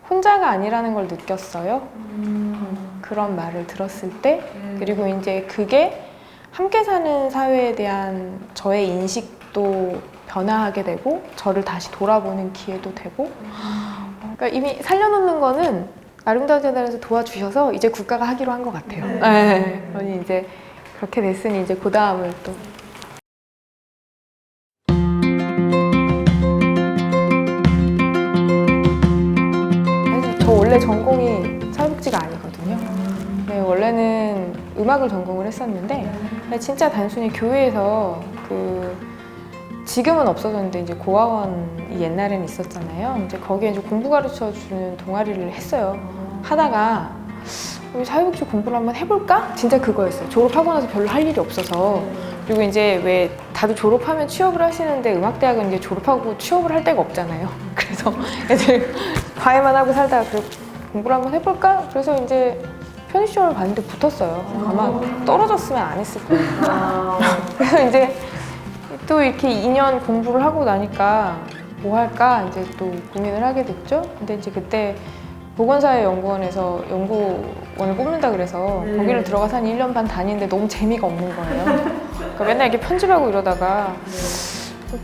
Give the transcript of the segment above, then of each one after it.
혼자가 아니라는 걸 느꼈어요. 그런 말을 들었을 때, 그리고 이제 그게 함께 사는 사회에 대한 저의 인식도 변화하게 되고 저를 다시 돌아보는 기회도 되고, 그러니까 이미 살려놓는 거는 아름다운 재단에서 도와주셔서 이제 국가가 하기로 한 것 같아요. 네. 그러니 이제 그렇게 됐으니 이제 그 다음을 또. 저 원래 전공이 사회복지가 아니거든요. 네, 원래는 음악을 전공을 했었는데 진짜 단순히 교회에서 지금은 없어졌는데 이제 고아원이 옛날에는 있었잖아요. 이제 거기에 이제 공부 가르쳐 주는 동아리를 했어요. 하다가 우리 사회복지 공부를 한번 해볼까? 진짜 그거였어요. 졸업하고 나서 별로 할 일이 없어서. 그리고 이제 왜 다들 졸업하면 취업을 하시는데 음악대학은 이제 졸업하고 취업을 할 데가 없잖아요. 그래서 애들 과외만 하고 살다가 그래 공부를 한번 해볼까? 그래서 이제 편입시험을 봤는데 붙었어요. 아마 떨어졌으면 안 했을 거예요. 그래서 이제 또 이렇게 2년 공부를 하고 나니까 뭐 할까 이제 또 고민을 하게 됐죠. 근데 이제 그때 보건사회연구원에서 연구원을 뽑는다 그래서 거기를 들어가서 한 1년 반 다니는데 너무 재미가 없는 거예요. 그러니까 맨날 이렇게 편집하고 이러다가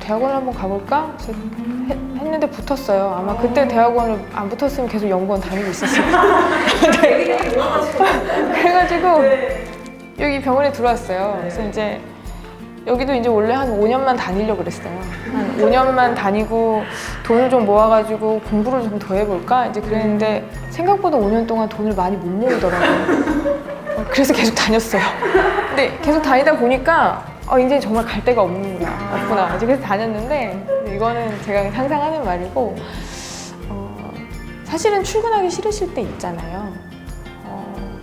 대학원을 한번 가볼까? 했는데 붙었어요. 아마 그때 대학원을 안 붙었으면 계속 연구원 다니고 있었어요. 그래가지고 여기 병원에 들어왔어요. 그래서 이제 여기도 이제 원래 한 5년만 다니려고 그랬어요. 한 5년만 다니고 돈을 좀 모아가지고 공부를 좀 더 해볼까? 이제 그랬는데 생각보다 5년 동안 돈을 많이 못 모으더라고요. 그래서 계속 다녔어요. 근데 계속 다니다 보니까 이제 정말 갈 데가 없구나. 이제 그래서 다녔는데 이거는 제가 상상하는 말이고 사실은 출근하기 싫으실 때 있잖아요.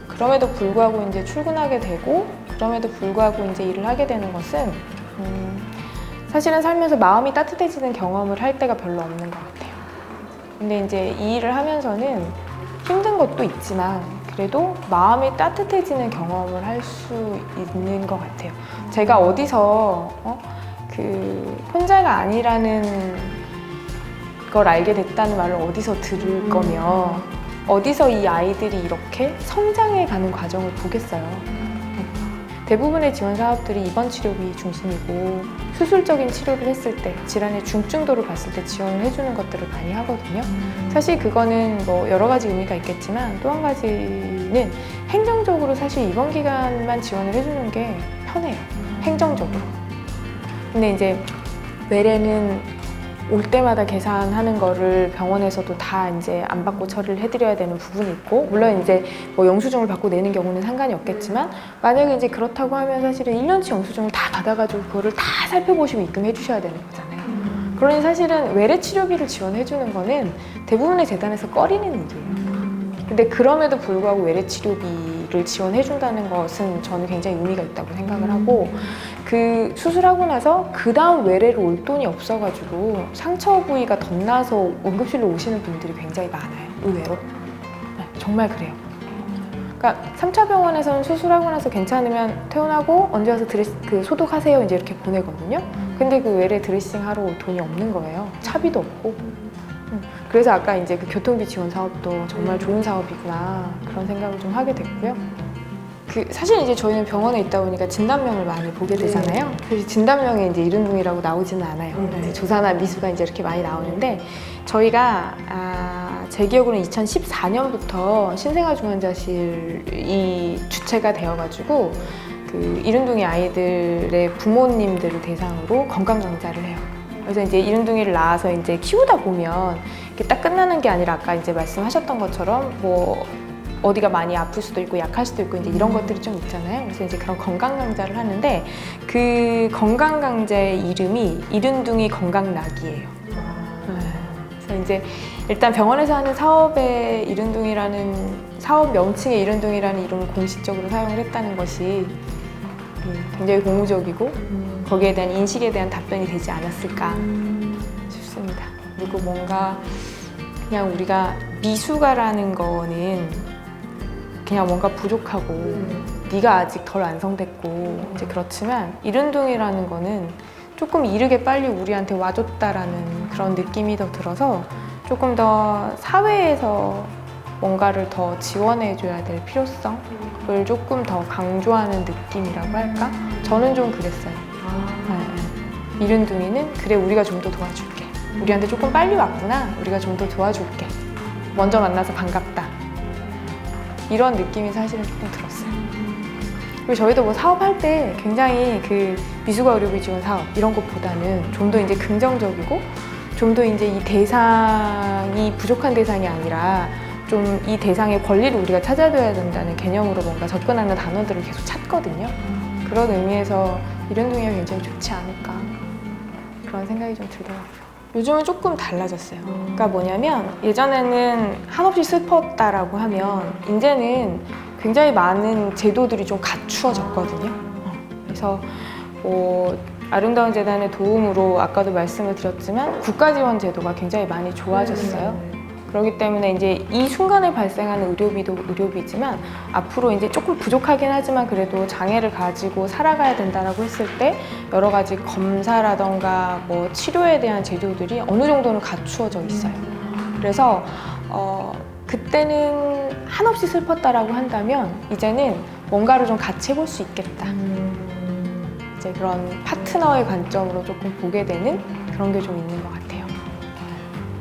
그럼에도 불구하고 이제 출근하게 되고 그럼에도 불구하고 이제 일을 하게 되는 것은 사실은 살면서 마음이 따뜻해지는 경험을 할 때가 별로 없는 것 같아요. 근데 이제 이 일을 하면서는 힘든 것도 있지만 그래도 마음이 따뜻해지는 경험을 할 수 있는 것 같아요. 제가 어디서 혼자가 아니라는 걸 알게 됐다는 말을 어디서 들을 거며 어디서 이 아이들이 이렇게 성장해가는 과정을 보겠어요. 대부분의 지원 사업들이 입원 치료비 중심이고 수술적인 치료를 했을 때 질환의 중증도를 봤을 때 지원을 해주는 것들을 많이 하거든요. 사실 그거는 뭐 여러 가지 의미가 있겠지만 또 한 가지는 행정적으로 사실 입원 기간만 지원을 해주는 게 편해요. 행정적으로. 근데 이제 외래는 올 때마다 계산하는 거를 병원에서도 다 이제 안 받고 처리를 해드려야 되는 부분이 있고, 물론 이제 뭐 영수증을 받고 내는 경우는 상관이 없겠지만, 만약에 이제 그렇다고 하면 사실은 1년치 영수증을 다 받아가지고 그거를 다 살펴보시고 입금해 주셔야 되는 거잖아요. 그러니 사실은 외래 치료비를 지원해 주는 거는 대부분의 재단에서 꺼리는 일이에요. 근데 그럼에도 불구하고 외래 치료비를 지원해 준다는 것은 저는 굉장히 의미가 있다고 생각을 하고, 그 수술하고 나서 그 다음 외래로 올 돈이 없어가지고 상처 부위가 덧나서 응급실로 오시는 분들이 굉장히 많아요. 의외로. 네, 정말 그래요. 그러니까 3차 병원에서는 수술하고 나서 괜찮으면 퇴원하고 언제 와서 소독하세요 이제 이렇게 보내거든요. 근데 그 외래 드레싱 하러 올 돈이 없는 거예요. 차비도 없고. 그래서 아까 이제 그 교통비 지원 사업도 정말 좋은 사업이구나 그런 생각을 좀 하게 됐고요. 사실 이제 저희는 병원에 있다 보니까 진단명을 많이 보게 되잖아요. 그래서 진단명에 이제 이른둥이라고 나오지는 않아요. 조사나 미수가 이제 이렇게 많이 나오는데 저희가 제 기억으로는 2014년부터 신생아중환자실이 주체가 되어가지고 그 이른둥이 아이들의 부모님들을 대상으로 건강 강좌를 해요. 그래서 이제 이른둥이를 낳아서 이제 키우다 보면 이게 딱 끝나는 게 아니라 아까 이제 말씀하셨던 것처럼 뭐 어디가 많이 아플 수도 있고 약할 수도 있고 이제 이런 것들이 좀 있잖아요. 그래서 이제 그런 건강 강좌를 하는데 그 건강 강좌의 이름이 이른둥이 건강낙이에요. 그래서 이제 일단 병원에서 하는 사업의 이른둥이라는 사업 명칭의 이른둥이라는 이름을 공식적으로 사용을 했다는 것이 굉장히 고무적이고 거기에 대한 인식에 대한 답변이 되지 않았을까 싶습니다. 그리고 뭔가 그냥 우리가 미숙아라는 거는 그냥 뭔가 부족하고 네가 아직 덜 완성됐고 이제 그렇지만 이른둥이라는 거는 조금 이르게 빨리 우리한테 와줬다라는 그런 느낌이 더 들어서 조금 더 사회에서 뭔가를 더 지원해줘야 될 필요성을 조금 더 강조하는 느낌이라고 할까? 저는 좀 그랬어요. 네. 이른둥이는 그래 우리가 좀 더 도와줄게. 우리한테 조금 빨리 왔구나. 우리가 좀 더 도와줄게. 먼저 만나서 반갑다. 이런 느낌이 사실은 조금 들었어요. 그리고 저희도 뭐 사업할 때 굉장히 그 미숙아 의료비 지원 사업 이런 것보다는 좀 더 이제 긍정적이고 좀 더 이제 이 대상이 부족한 대상이 아니라 좀 이 대상의 권리를 우리가 찾아줘야 된다는 개념으로 뭔가 접근하는 단어들을 계속 찾거든요. 그런 의미에서 이른둥이가 굉장히 좋지 않을까 그런 생각이 좀 들더라고요. 요즘은 조금 달라졌어요. 그러니까 뭐냐면 예전에는 한없이 슬펐다라고 하면 이제는 굉장히 많은 제도들이 좀 갖추어졌거든요. 그래서 뭐 아름다운 재단의 도움으로 아까도 말씀을 드렸지만 국가 지원 제도가 굉장히 많이 좋아졌어요. 그렇기 때문에 이제 이 순간에 발생하는 의료비도 의료비지만 앞으로 이제 조금 부족하긴 하지만 그래도 장애를 가지고 살아가야 된다라고 했을 때 여러 가지 검사라던가 뭐 치료에 대한 제도들이 어느 정도는 갖추어져 있어요. 그래서 그때는 한없이 슬펐다라고 한다면 이제는 뭔가를 좀 같이 해볼 수 있겠다. 이제 그런 파트너의 관점으로 조금 보게 되는 그런 게 좀 있는 것 같아요.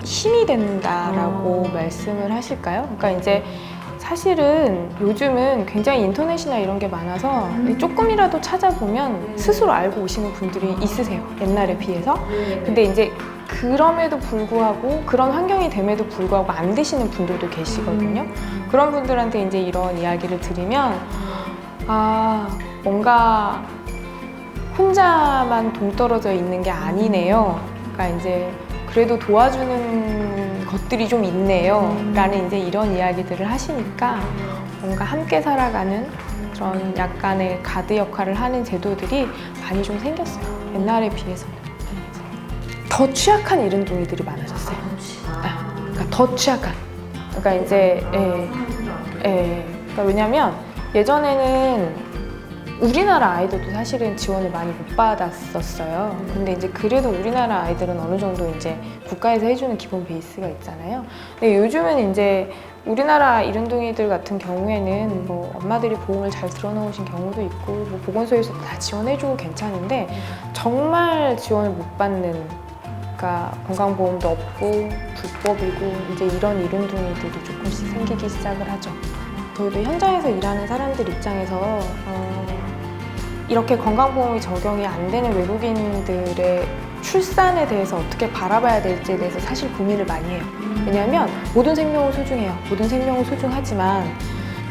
힘이 된다라고 말씀을 하실까요? 그러니까 이제 사실은 요즘은 굉장히 인터넷이나 이런 게 많아서 조금이라도 찾아보면 스스로 알고 오시는 분들이 있으세요. 옛날에 비해서. 근데 이제 그럼에도 불구하고 그런 환경이 됨에도 불구하고 안 되시는 분들도 계시거든요. 그런 분들한테 이제 이런 이야기를 드리면 뭔가 혼자만 동떨어져 있는 게 아니네요. 그러니까 이제 그래도 도와주는 것들이 좀 있네요. 라는 이제 이런 이야기들을 하시니까 뭔가 함께 살아가는 그런 약간의 가드 역할을 하는 제도들이 많이 좀 생겼어요. 옛날에 비해서는. 더 취약한 이른둥이들이 많아졌어요. 그러니까 더 취약한. 그러니까 이제, 그러니까 왜냐면 예전에는 우리나라 아이들도 사실은 지원을 많이 못 받았었어요. 근데 이제 그래도 우리나라 아이들은 어느 정도 이제 국가에서 해주는 기본 베이스가 있잖아요. 근데 요즘은 이제 우리나라 이른둥이들 같은 경우에는 뭐 엄마들이 보험을 잘 들어놓으신 경우도 있고 뭐 보건소에서도 다 지원해주고 괜찮은데 정말 지원을 못 받는 그러니까 건강보험도 없고 불법이고 이제 이런 이른둥이들이 조금씩 생기기 시작을 하죠. 저희도 현장에서 일하는 사람들 입장에서 이렇게 건강보험이 적용이 안 되는 외국인들의 출산에 대해서 어떻게 바라봐야 될지에 대해서 사실 고민을 많이 해요. 왜냐하면 모든 생명은 소중해요. 모든 생명은 소중하지만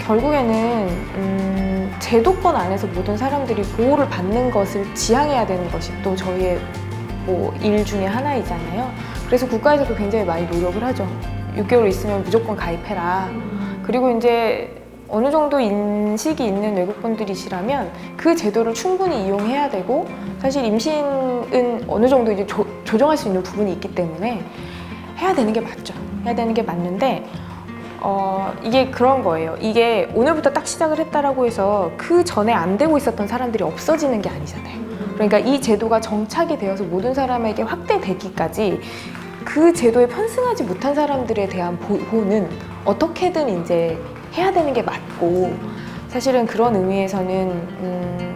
결국에는 제도권 안에서 모든 사람들이 보호를 받는 것을 지향해야 되는 것이 또 저희의 뭐 일 중에 하나이잖아요. 그래서 국가에서도 굉장히 많이 노력을 하죠. 6개월 있으면 무조건 가입해라. 그리고 이제 어느 정도 인식이 있는 외국분들이시라면 그 제도를 충분히 이용해야 되고 사실 임신은 어느 정도 이제 조정할 수 있는 부분이 있기 때문에 해야 되는 게 맞죠. 해야 되는 게 맞는데 이게 그런 거예요. 이게 오늘부터 딱 시작을 했다라고 해서 그 전에 안 되고 있었던 사람들이 없어지는 게 아니잖아요. 그러니까 이 제도가 정착이 되어서 모든 사람에게 확대되기까지 그 제도에 편승하지 못한 사람들에 대한 보호는 어떻게든 이제 해야 되는 게 맞고 사실은 그런 의미에서는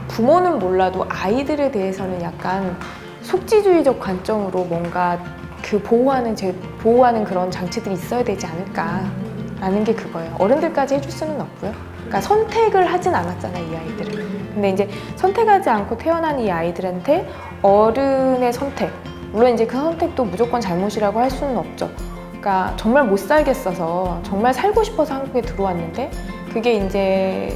부모는 몰라도 아이들에 대해서는 약간 속지주의적 관점으로 뭔가 그 보호하는 그런 장치들이 있어야 되지 않을까라는 게 그거예요. 어른들까지 해줄 수는 없고요. 그러니까 선택을 하진 않았잖아요, 이 아이들은. 근데 이제 선택하지 않고 태어난 이 아이들한테 어른의 선택, 물론 이제 그 선택도 무조건 잘못이라고 할 수는 없죠. 그러니까 정말 못 살겠어서 정말 살고 싶어서 한국에 들어왔는데 그게 이제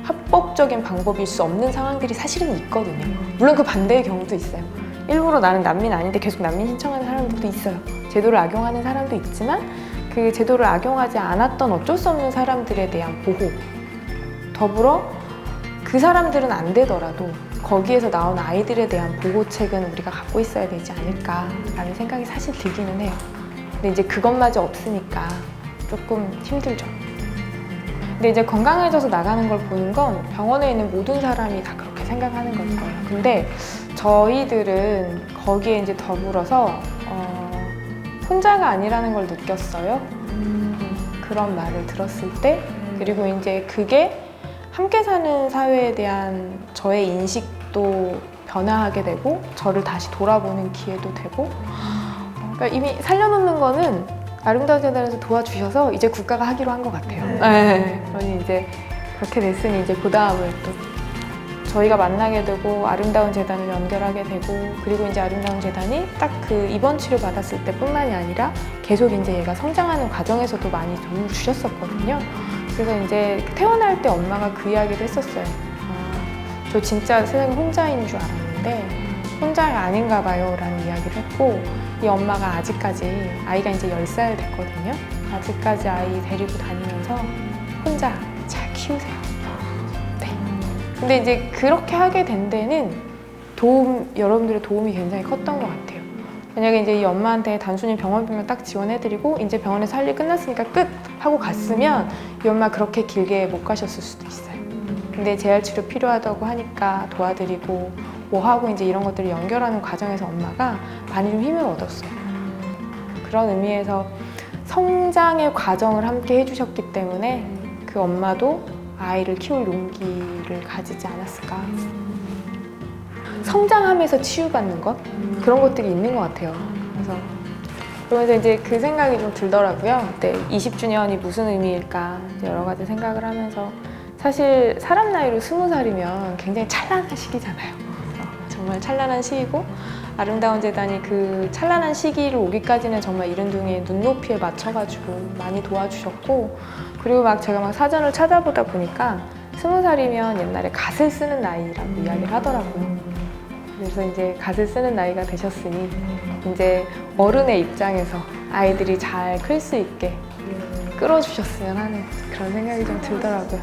합법적인 방법일 수 없는 상황들이 사실은 있거든요. 물론 그 반대의 경우도 있어요. 일부러 나는 난민 아닌데 계속 난민 신청하는 사람들도 있어요. 제도를 악용하는 사람도 있지만 그 제도를 악용하지 않았던 어쩔 수 없는 사람들에 대한 보호, 더불어 그 사람들은 안 되더라도 거기에서 나온 아이들에 대한 보호책은 우리가 갖고 있어야 되지 않을까라는 생각이 사실 들기는 해요. 근데 이제 그것마저 없으니까 조금 힘들죠. 근데 이제 건강해져서 나가는 걸 보는 건 병원에 있는 모든 사람이 다 그렇게 생각하는 걸 거예요. 근데 저희들은 거기에 이제 더불어서 혼자가 아니라는 걸 느꼈어요. 그런 말을 들었을 때, 그리고 이제 그게 함께 사는 사회에 대한 저의 인식도 변화하게 되고 저를 다시 돌아보는 기회도 되고, 그러니까 이미 살려놓는 거는 아름다운 재단에서 도와주셔서 이제 국가가 하기로 한 것 같아요. 네. 그러니 이제 그렇게 됐으니 이제 그 다음을 또 저희가 만나게 되고 아름다운 재단을 연결하게 되고, 그리고 이제 아름다운 재단이 딱 그 입원 치료 받았을 때뿐만이 아니라 계속 이제 얘가 성장하는 과정에서도 많이 도움을 주셨었거든요. 그래서 이제 태어날 때 엄마가 그 이야기를 했었어요. 저 진짜 세상에 혼자인 줄 알았는데 혼자 아닌가 봐요 라는 이야기를 했고, 이 엄마가 아직까지, 아이가 이제 10살 됐거든요. 아직까지 아이 데리고 다니면서 혼자 잘 키우세요. 네. 근데 이제 그렇게 하게 된 데는 여러분들의 도움이 굉장히 컸던 것 같아요. 만약에 이제 이 엄마한테 단순히 병원비만 딱 지원해드리고 이제 병원에서 할 일 끝났으니까 끝! 하고 갔으면 이 엄마 그렇게 길게 못 가셨을 수도 있어요. 근데 재활치료 필요하다고 하니까 도와드리고 뭐 하고 이제 이런 것들을 연결하는 과정에서 엄마가 많이 좀 힘을 얻었어요. 그런 의미에서 성장의 과정을 함께 해주셨기 때문에 그 엄마도 아이를 키울 용기를 가지지 않았을까. 성장하면서 치유받는 것? 그런 것들이 있는 것 같아요. 그래서 그러면서 이제 그 생각이 좀 들더라고요. 그때 20주년이 무슨 의미일까 여러 가지 생각을 하면서, 사실 사람 나이로 20살이면 굉장히 찬란한 시기잖아요. 정말 찬란한 시기고, 아름다운 재단이 그 찬란한 시기를 오기까지는 정말 이른둥이의 눈높이에 맞춰가지고 많이 도와주셨고, 그리고 막 제가 막 사전을 찾아보다 보니까 20살이면 옛날에 갓을 쓰는 나이라고 이야기를 하더라고요. 그래서 이제 갓을 쓰는 나이가 되셨으니 이제 어른의 입장에서 아이들이 잘 클 수 있게 끌어주셨으면 하는 그런 생각이 좀 들더라고요.